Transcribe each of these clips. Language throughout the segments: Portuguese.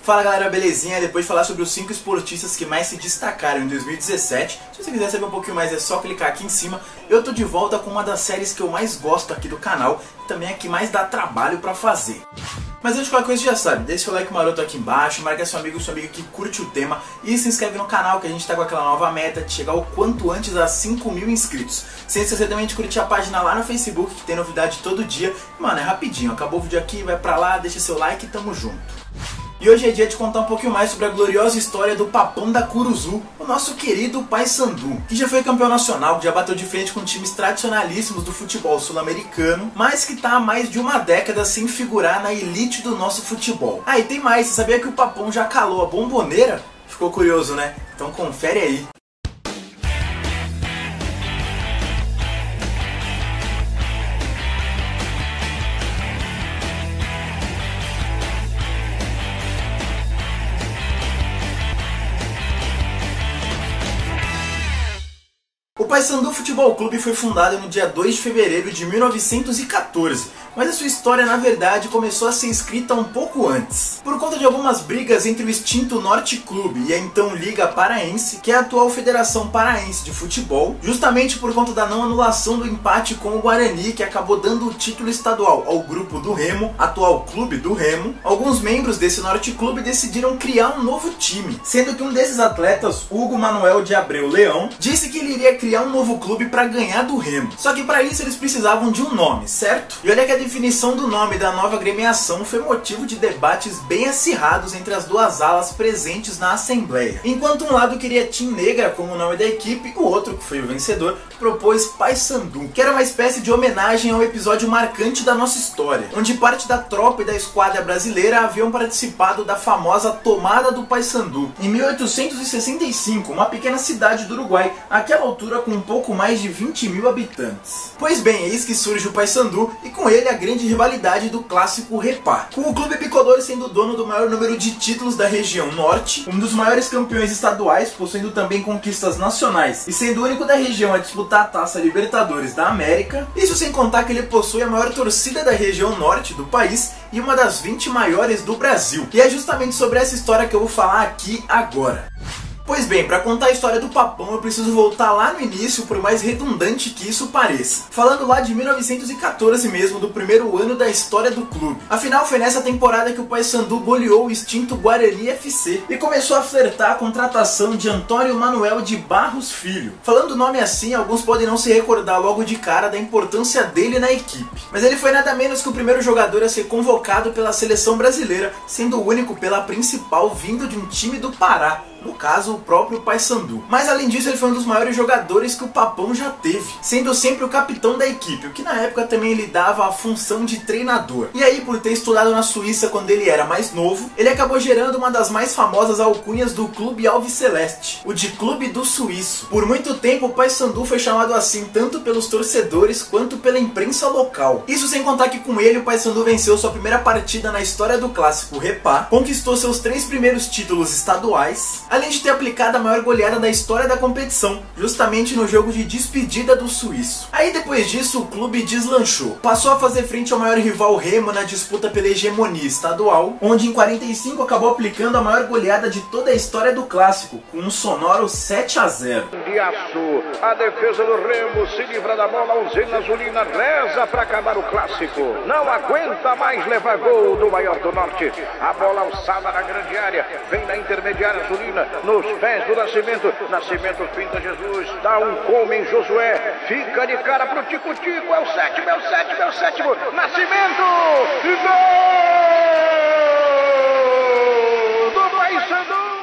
Fala galera, belezinha? Depois de falar sobre os 5 esportistas que mais se destacaram em 2017, se você quiser saber um pouquinho mais é só clicar aqui em cima. Eu tô de volta com uma das séries que eu mais gosto aqui do canal e também a que mais dá trabalho pra fazer. Mas antes de qualquer coisa, já sabe, deixa o like maroto aqui embaixo, marca seu amigo que curte o tema e se inscreve no canal que a gente tá com aquela nova meta de chegar o quanto antes a 5.000 inscritos. Sem esquecer também de curtir a página lá no Facebook que tem novidade todo dia. Mano, é rapidinho, acabou o vídeo aqui, vai pra lá, deixa seu like e tamo junto. E hoje é dia de contar um pouquinho mais sobre a gloriosa história do Papão da Curuzu, o nosso querido Paysandu, que já foi campeão nacional, que já bateu de frente com times tradicionalíssimos do futebol sul-americano, mas que tá há mais de uma década sem figurar na elite do nosso futebol. Ah, e tem mais, você sabia que o Papão já calou a Bomboneira? Ficou curioso, né? Então confere aí. O Paysandu Futebol Clube foi fundado no dia 2 de fevereiro de 1914, mas a sua história na verdade começou a ser escrita um pouco antes. Por conta de algumas brigas entre o extinto Norte Clube e a então Liga Paraense, que é a atual Federação Paraense de Futebol, justamente por conta da não anulação do empate com o Guarani, que acabou dando o título estadual ao grupo do Remo, atual Clube do Remo, alguns membros desse Norte Clube decidiram criar um novo time, sendo que um desses atletas, Hugo Manuel de Abreu Leão, disse que ele iria criar um novo clube para ganhar do Remo. Só que para isso eles precisavam de um nome, certo? E olha que a definição do nome da nova agremiação foi motivo de debates bem acirrados entre as duas alas presentes na Assembleia. Enquanto um lado queria Team Negra como nome da equipe, o outro, que foi o vencedor, propôs Paysandu, que era uma espécie de homenagem ao episódio marcante da nossa história, onde parte da tropa e da esquadra brasileira haviam participado da famosa Tomada do Paysandu, em 1865, uma pequena cidade do Uruguai, àquela altura com um pouco mais de 20.000 habitantes. Pois bem, eis que surge o Paysandu e com ele a grande rivalidade do clássico Repá, com o clube bicolor sendo dono do maior número de títulos da região norte, um dos maiores campeões estaduais, possuindo também conquistas nacionais e sendo o único da região a disputar a Taça Libertadores da América, isso sem contar que ele possui a maior torcida da região norte do país e uma das 20 maiores do Brasil. E é justamente sobre essa história que eu vou falar aqui agora. Pois bem, para contar a história do Papão eu preciso voltar lá no início, por mais redundante que isso pareça. Falando lá de 1914 mesmo, do primeiro ano da história do clube. Afinal, foi nessa temporada que o Paysandu goleou o extinto Guarani FC e começou a flertar a contratação de Antônio Manuel de Barros Filho. Falando o nome assim, alguns podem não se recordar logo de cara da importância dele na equipe. Mas ele foi nada menos que o primeiro jogador a ser convocado pela seleção brasileira, sendo o único pela principal vindo de um time do Pará. No caso, o próprio Paysandu. Mas além disso, ele foi um dos maiores jogadores que o Papão já teve, sendo sempre o capitão da equipe, o que na época também lhe dava a função de treinador. E aí, por ter estudado na Suíça quando ele era mais novo, ele acabou gerando uma das mais famosas alcunhas do clube alviceleste, o de Clube do Suíço. Por muito tempo, o Paysandu foi chamado assim tanto pelos torcedores quanto pela imprensa local. Isso sem contar que com ele, o Paysandu venceu sua primeira partida na história do clássico Repá, conquistou seus 3 primeiros títulos estaduais, além de ter aplicado a maior goleada da história da competição, justamente no jogo de despedida do suíço. Aí depois disso o clube deslanchou, passou a fazer frente ao maior rival Remo na disputa pela hegemonia estadual, onde em 45 acabou aplicando a maior goleada de toda a história do clássico, com um sonoro 7-0. Diaço, a defesa do Remo se livra da bola, a Uzena Azulina reza para acabar o clássico, não aguenta mais levar gol do maior do norte, a bola alçada na grande área, vem na intermediária Azulina, nos pés do Nascimento, Nascimento finta Jesus, dá um come em Josué, fica de cara pro Tico-Tico, é o sétimo, é o sétimo, é o sétimo, Nascimento, gol do Paysandu!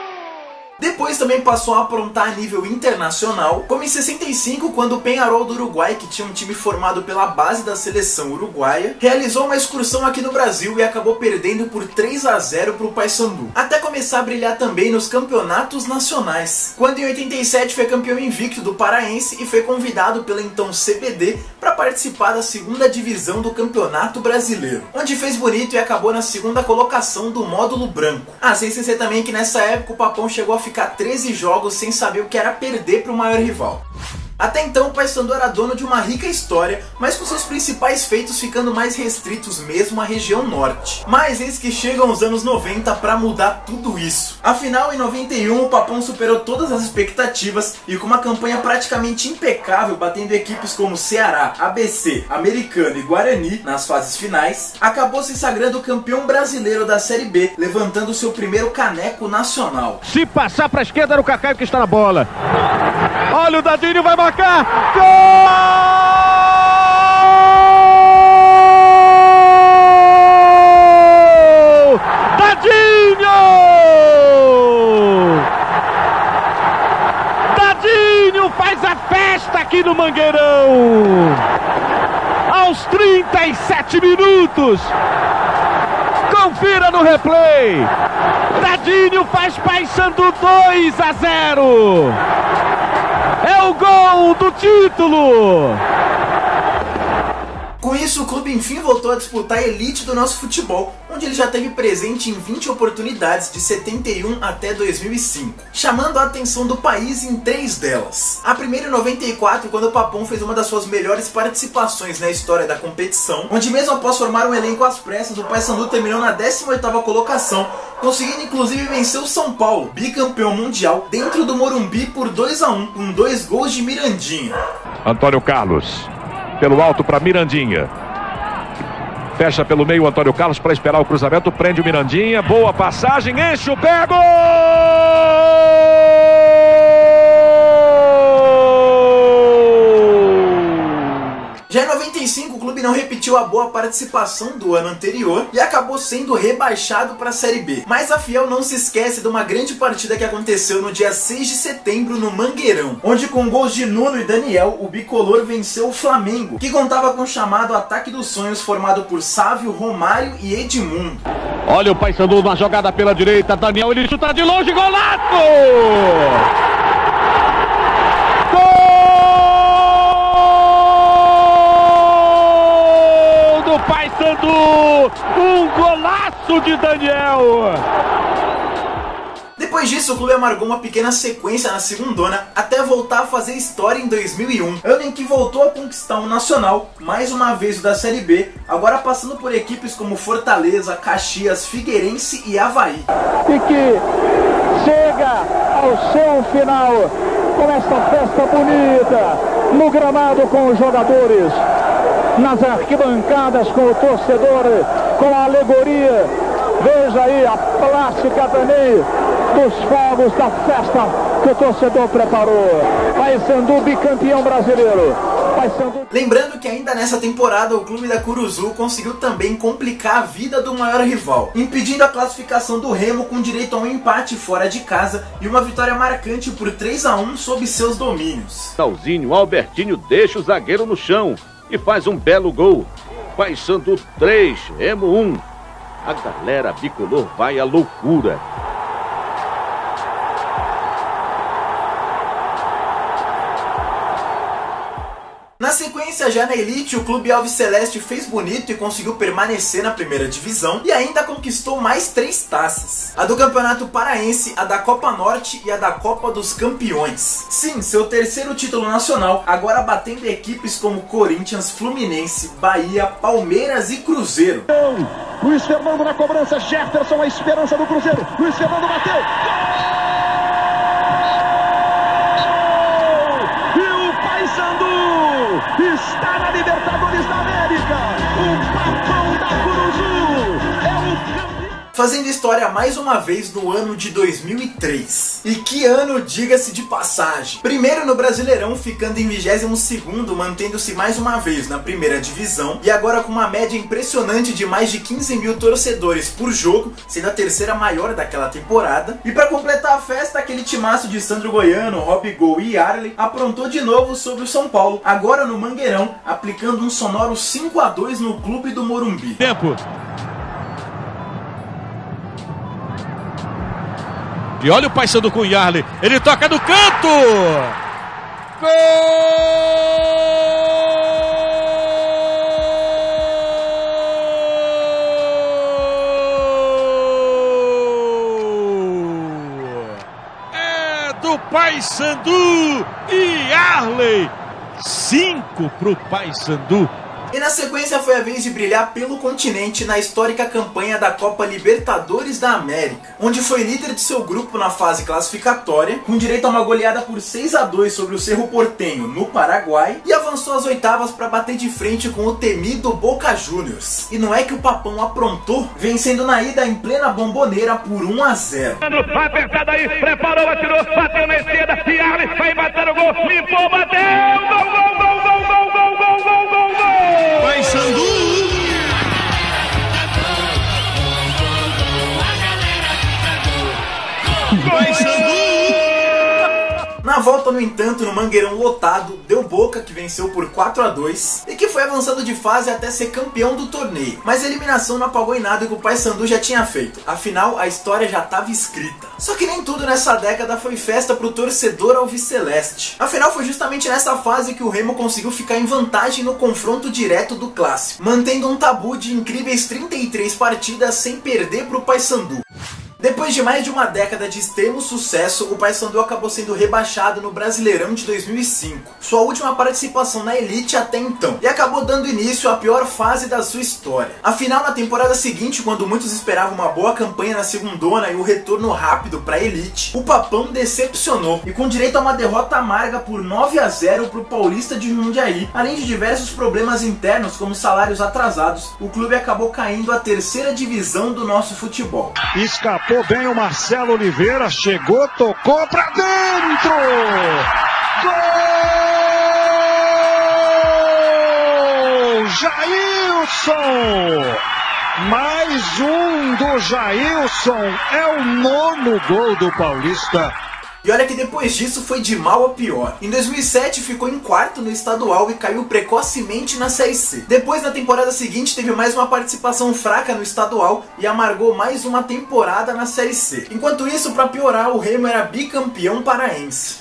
Depois também passou a aprontar a nível internacional, como em 65, quando o Peñarol do Uruguai, que tinha um time formado pela base da seleção uruguaia, realizou uma excursão aqui no Brasil e acabou perdendo por 3-0 para o Paysandu, até começar a brilhar também nos campeonatos nacionais, quando em 87 foi campeão invicto do Paraense e foi convidado pela então CBD para participar da segunda divisão do Campeonato Brasileiro, onde fez bonito e acabou na segunda colocação do módulo branco. Ah, sem esquecer também que nessa época o Papão chegou a ficar 13 jogos sem saber o que era perder para o maior rival. Até então, o Paysandu era dono de uma rica história, mas com seus principais feitos ficando mais restritos mesmo à região norte. Mas eis que chegam os anos 90 para mudar tudo isso. Afinal, em 91, o Papão superou todas as expectativas e com uma campanha praticamente impecável, batendo equipes como Ceará, ABC, Americano e Guarani nas fases finais, acabou se sagrando campeão brasileiro da Série B, levantando seu primeiro caneco nacional. Se passar para a esquerda era o Cacaio que está na bola. Olha o Dadinho, vai marcar! Gol! Dadinho! Dadinho faz a festa aqui no Mangueirão! Aos 37 minutos! Confira no replay! Dadinho faz Paysandu 2-0! É o gol do título! Com isso, o clube enfim voltou a disputar a elite do nosso futebol, onde ele já teve presente em 20 oportunidades de 71 até 2005, chamando a atenção do país em 3 delas. A primeira em 94, quando o Papão fez uma das suas melhores participações na história da competição, onde mesmo após formar um elenco às pressas, o Paysandu terminou na 18ª colocação, conseguindo inclusive vencer o São Paulo, bicampeão mundial, dentro do Morumbi por 2-1, com 2 gols de Mirandinha. Antônio Carlos, pelo alto para Mirandinha. Fecha pelo meio o Antônio Carlos para esperar o cruzamento, prende o Mirandinha, boa passagem, enche o pé, gol! Já em 95, o clube não repetiu a boa participação do ano anterior e acabou sendo rebaixado para a Série B. Mas a Fiel não se esquece de uma grande partida que aconteceu no dia 6 de setembro no Mangueirão, onde com gols de Nuno e Daniel, o bicolor venceu o Flamengo, que contava com o chamado Ataque dos Sonhos formado por Sávio, Romário e Edmundo. Olha o Paysandu na jogada pela direita, Daniel, ele chuta de longe, golaço! Paysandu, um golaço de Daniel. Depois disso, o clube amargou uma pequena sequência na segundona até voltar a fazer história em 2001, ano em que voltou a conquistar um nacional, mais uma vez o da Série B, agora passando por equipes como Fortaleza, Caxias, Figueirense e Avaí. E que chega ao seu final com essa festa bonita no gramado com os jogadores, nas arquibancadas com o torcedor, com a alegoria, veja aí a plástica também dos fogos da festa que o torcedor preparou. Paysandu bicampeão brasileiro. Paysandu... Lembrando que ainda nessa temporada o clube da Curuzu conseguiu também complicar a vida do maior rival, impedindo a classificação do Remo com direito a um empate fora de casa e uma vitória marcante por 3-1 sob seus domínios. Salzinho, Albertinho deixa o zagueiro no chão e faz um belo gol. Paysandu 3, Remo 1. A galera bicolor vai à loucura. Na sequência, já na elite, o clube Alviceleste fez bonito e conseguiu permanecer na primeira divisão e ainda conquistou mais 3 taças. A do Campeonato Paraense, a da Copa Norte e a da Copa dos Campeões. Sim, seu terceiro título nacional, agora batendo equipes como Corinthians, Fluminense, Bahia, Palmeiras e Cruzeiro. Luiz Fernando na cobrança, Jefferson, a esperança do Cruzeiro. Luiz Fernando bateu. Está na Libertadores da América, o Papão da Curuzu é o campeão. Fazendo história mais uma vez no ano de 2003. E que ano, diga-se de passagem. Primeiro no Brasileirão, ficando em 22º, mantendo-se mais uma vez na primeira divisão, e agora com uma média impressionante de mais de 15 mil torcedores por jogo, sendo a terceira maior daquela temporada. E para completar a festa, aquele timaço de Sandro Goiano, Robigol e Arley aprontou de novo sobre o São Paulo, agora no Mangueirão, aplicando um sonoro 5-2 no clube do Morumbi. Tempo. E olha o Paysandu com o Yarley. Ele toca no canto! Gol! É do para o Paysandu e Arley. 5 para o Paysandu. E na sequência foi a vez de brilhar pelo continente na histórica campanha da Copa Libertadores da América, onde foi líder de seu grupo na fase classificatória, com direito a uma goleada por 6-2 sobre o Cerro Porteño no Paraguai, e avançou às oitavas para bater de frente com o temido Boca Juniors. E não é que o Papão aprontou, vencendo na ida em plena Bomboneira por 1-0. Vai apertado aí, preparou, atirou, bateu na esquerda, e Arley vai bater o gol, limpou, bateu, gol, gol, gol, gol, gol, gol, gol, gol, gol, gol! Paysandu! Na volta, no entanto, no Mangueirão lotado, deu Boca, que venceu por 4-2 e que foi avançando de fase até ser campeão do torneio. Mas a eliminação não apagou em nada o que o Paysandu já tinha feito. Afinal, a história já estava escrita. Só que nem tudo nessa década foi festa pro torcedor alviceleste. Afinal, foi justamente nessa fase que o Remo conseguiu ficar em vantagem no confronto direto do clássico, mantendo um tabu de incríveis 33 partidas sem perder pro Paysandu. Depois de mais de uma década de extremo sucesso, o Paysandu acabou sendo rebaixado no Brasileirão de 2005, sua última participação na elite até então, e acabou dando início à pior fase da sua história. Afinal, na temporada seguinte, quando muitos esperavam uma boa campanha na segundona e o retorno rápido para a elite, o Papão decepcionou, e com direito a uma derrota amarga por 9-0 para o Paulista de Jundiaí, além de diversos problemas internos como salários atrasados, o clube acabou caindo à terceira divisão do nosso futebol. Escapou bem o Marcelo Oliveira, chegou, tocou pra dentro! Gol! Jailson! Mais um do Jailson, é o 9º gol do Paulista. E olha que depois disso foi de mal a pior. Em 2007 ficou em quarto no estadual e caiu precocemente na Série C. Depois, na temporada seguinte, teve mais uma participação fraca no estadual e amargou mais uma temporada na Série C. Enquanto isso, para piorar, o Remo era bicampeão paraense.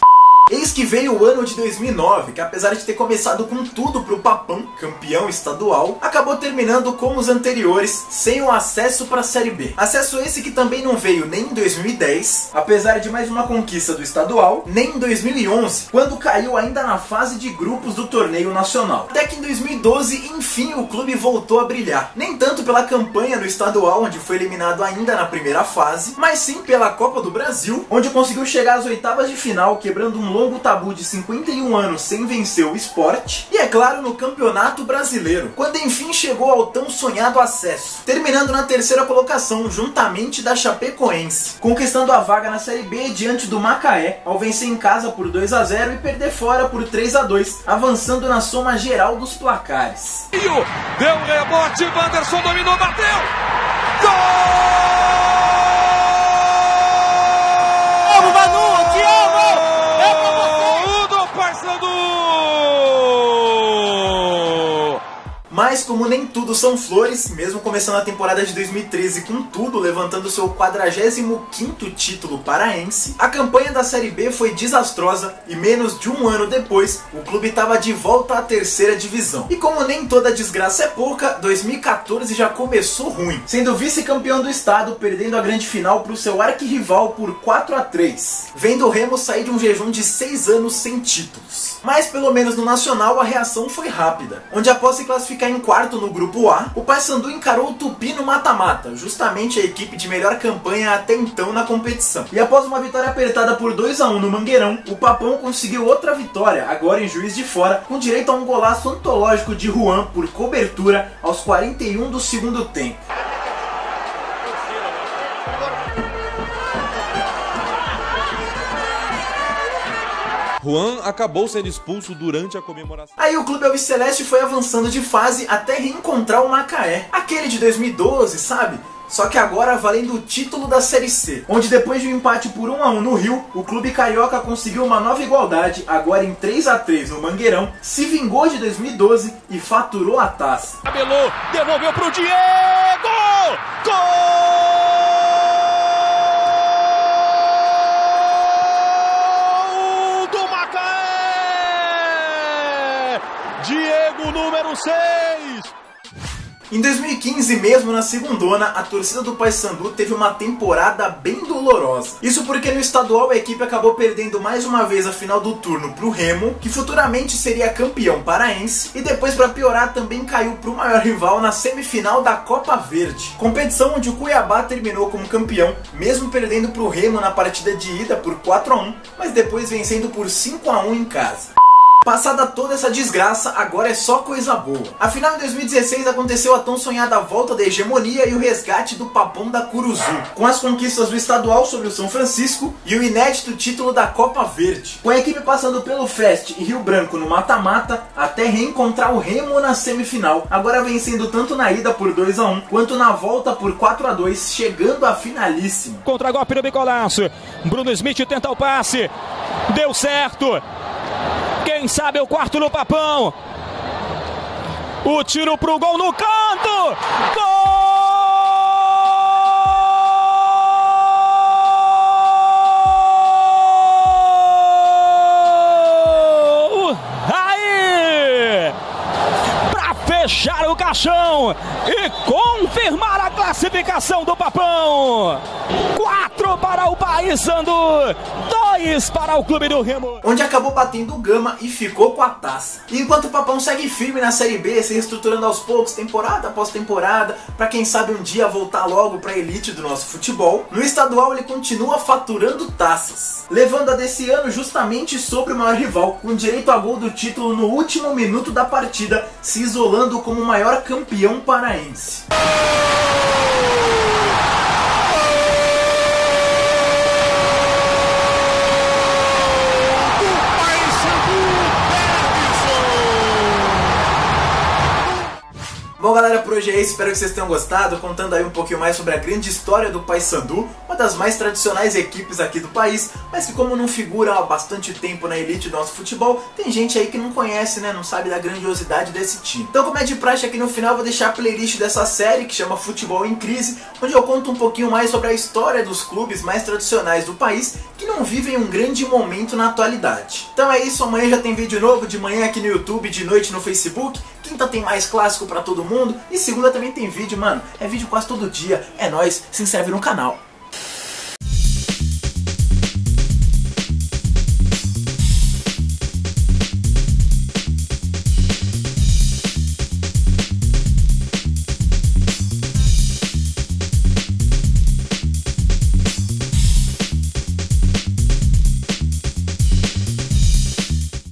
Eis que veio o ano de 2009, que apesar de ter começado com tudo pro Papão, campeão estadual, acabou terminando como os anteriores, sem o acesso para a Série B. Acesso esse que também não veio nem em 2010, apesar de mais uma conquista do estadual, nem em 2011, quando caiu ainda na fase de grupos do torneio nacional. Até que em 2012, enfim, o clube voltou a brilhar. Nem tanto pela campanha no estadual, onde foi eliminado ainda na primeira fase, mas sim pela Copa do Brasil, onde conseguiu chegar às oitavas de final, quebrando um longo tabu de 51 anos sem vencer o Sport, e é claro, no Campeonato Brasileiro, quando enfim chegou ao tão sonhado acesso, terminando na terceira colocação, juntamente da Chapecoense, conquistando a vaga na Série B diante do Macaé, ao vencer em casa por 2-0 e perder fora por 3-2, avançando na soma geral dos placares. Deu rebote, Wanderson dominou, bateu! Gol! Manu, te amo! É pra você! O do Paysandu! Mas como nem tudo são flores, mesmo começando a temporada de 2013 com tudo, levantando seu 45º título paraense, a campanha da Série B foi desastrosa e menos de um ano depois, o clube estava de volta à terceira divisão. E como nem toda desgraça é pouca, 2014 já começou ruim, sendo vice-campeão do estado, perdendo a grande final para o seu arquirrival por 4-3, vendo o Remo sair de um jejum de 6 anos sem títulos. Mas pelo menos no Nacional a reação foi rápida, onde após se classificar em quarto no grupo A, o Paysandu encarou o Tupi no mata-mata, justamente a equipe de melhor campanha até então na competição. E após uma vitória apertada por 2-1 no Mangueirão, o Papão conseguiu outra vitória, agora em Juiz de Fora, com direito a um golaço antológico de Juan por cobertura aos 41 do segundo tempo. Juan acabou sendo expulso durante a comemoração. Aí o clube alviceleste foi avançando de fase até reencontrar o Macaé, aquele de 2012, sabe? Só que agora valendo o título da Série C, onde depois de um empate por 1-1 no Rio, o clube carioca conseguiu uma nova igualdade, agora em 3-3 no Mangueirão, se vingou de 2012 e faturou a taça. Cabelou, devolveu pro Diego! Gol! Diego, número 6. Em 2015, mesmo na segundona, a torcida do Paysandu teve uma temporada bem dolorosa. Isso porque no estadual a equipe acabou perdendo mais uma vez a final do turno pro Remo, que futuramente seria campeão paraense, e depois, para piorar, também caiu pro maior rival na semifinal da Copa Verde. Competição onde o Cuiabá terminou como campeão, mesmo perdendo pro Remo na partida de ida por 4-1, mas depois vencendo por 5-1 em casa. Passada toda essa desgraça, agora é só coisa boa. Afinal, em 2016 aconteceu a tão sonhada volta da hegemonia e o resgate do Papão da Curuzu, com as conquistas do estadual sobre o São Francisco e o inédito título da Copa Verde, com a equipe passando pelo Fest e Rio Branco no mata-mata até reencontrar o Remo na semifinal, agora vencendo tanto na ida por 2-1 quanto na volta por 4-2, chegando à finalíssima. Contra-golpe no bicolaço, Bruno Smith tenta o passe, deu certo. Quem sabe o quarto no Papão. O tiro pro gol no canto. Gol! Aí! Pra fechar o caixão e confirmar a classificação do Papão. 4 para o Paysandu, 2 para o Clube do Remo, onde acabou batendo o Gama e ficou com a taça. E enquanto o Papão segue firme na Série B, se reestruturando aos poucos, temporada após temporada, para quem sabe um dia voltar logo para a elite do nosso futebol, no estadual ele continua faturando taças, levando a desse ano justamente sobre o maior rival, com direito a gol do título no último minuto da partida, se isolando como o maior campeão paraense. Bom, galera, por hoje é isso, espero que vocês tenham gostado, contando aí um pouquinho mais sobre a grande história do Paysandu, uma das mais tradicionais equipes aqui do país, mas que como não figura há bastante tempo na elite do nosso futebol, tem gente aí que não conhece, né, não sabe da grandiosidade desse time. Então, como é de praxe, aqui no final eu vou deixar a playlist dessa série, que chama Futebol em Crise, onde eu conto um pouquinho mais sobre a história dos clubes mais tradicionais do país, que não vivem um grande momento na atualidade. Então é isso, amanhã já tem vídeo novo, de manhã aqui no YouTube, de noite no Facebook, quinta tem mais clássico pra todo mundo, e segunda também tem vídeo, mano, é vídeo quase todo dia, é nóis, se inscreve no canal.